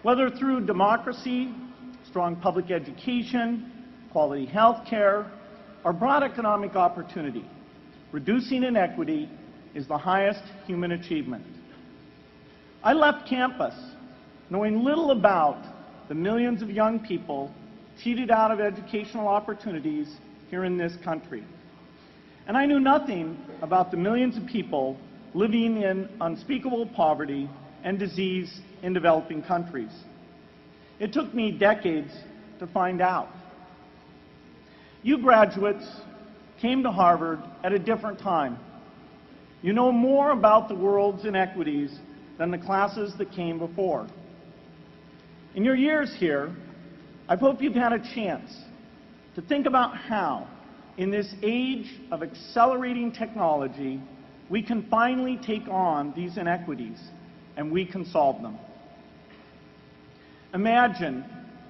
Whether through democracy, strong public education, quality health care, or broad economic opportunity, reducing inequity is the highest human achievement. I left campus knowing little about the millions of young people cheated out of educational opportunities here in this country. And I knew nothing about the millions of people living in unspeakable poverty and disease in developing countries. It took me decades to find out. You graduates came to Harvard at a different time. You know more about the world's inequities than the classes that came before. In your years here, I hope you've had a chance to think about how, in this age of accelerating technology, we can finally take on these inequities and we can solve them. Imagine,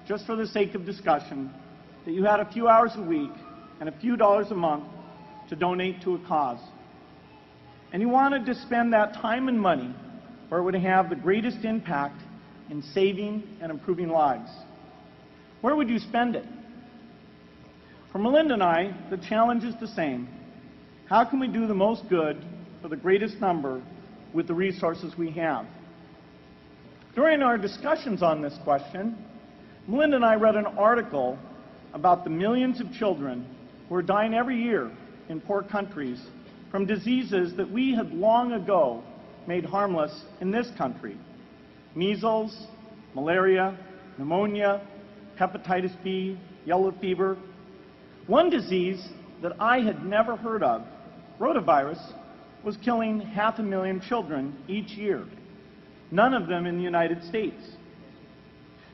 just for the sake of discussion, that you had a few hours a week and a few dollars a month to donate to a cause. And you wanted to spend that time and money where it would have the greatest impact in saving and improving lives. Where would you spend it? For Melinda and I, the challenge is the same. How can we do the most good for the greatest number with the resources we have? During our discussions on this question, Melinda and I read an article about the millions of children who are dying every year in poor countries from diseases that we had long ago made harmless in this country: measles, malaria, pneumonia, hepatitis B, yellow fever. One disease that I had never heard of, rotavirus, was killing 500,000 children each year, none of them in the United States.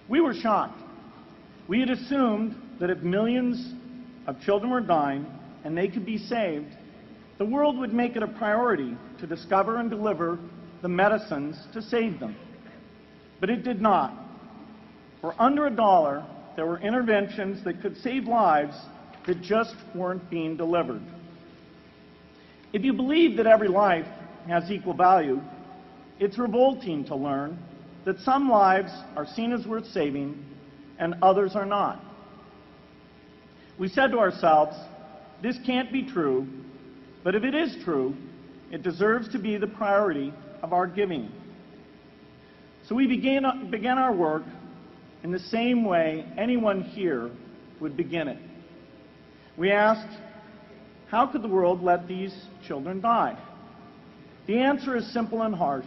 We were shocked. We had assumed that if millions of children were dying and they could be saved, the world would make it a priority to discover and deliver the medicines to save them. But it did not. For under $1, there were interventions that could save lives that just weren't being delivered. If you believe that every life has equal value, it's revolting to learn that some lives are seen as worth saving and others are not. We said to ourselves, this can't be true, but if it is true, it deserves to be the priority of our giving. So we began our work in the same way anyone here would begin it. We asked, how could the world let these children die? The answer is simple and harsh.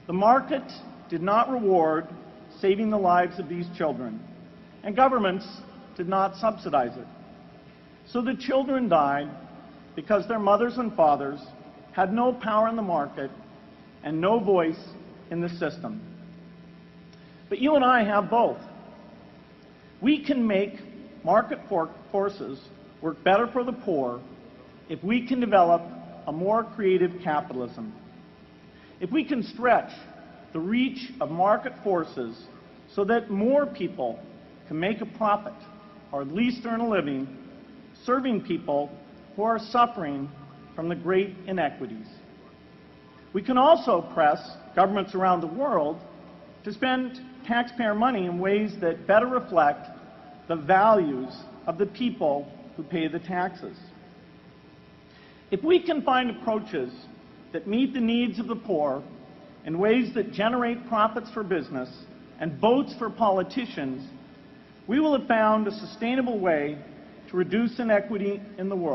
The market did not reward saving the lives of these children, and governments did not subsidize it. So the children died because their mothers and fathers had no power in the market and no voice in the system. But you and I have both. We can make market forces work better for the poor if we can develop a more creative capitalism. If we can stretch the reach of market forces so that more people can make a profit or at least earn a living serving people who are suffering from the great inequities. We can also press governments around the world to spend taxpayer money in ways that better reflect the values of the people who pay the taxes. If we can find approaches that meet the needs of the poor in ways that generate profits for business and votes for politicians, we will have found a sustainable way to reduce inequity in the world.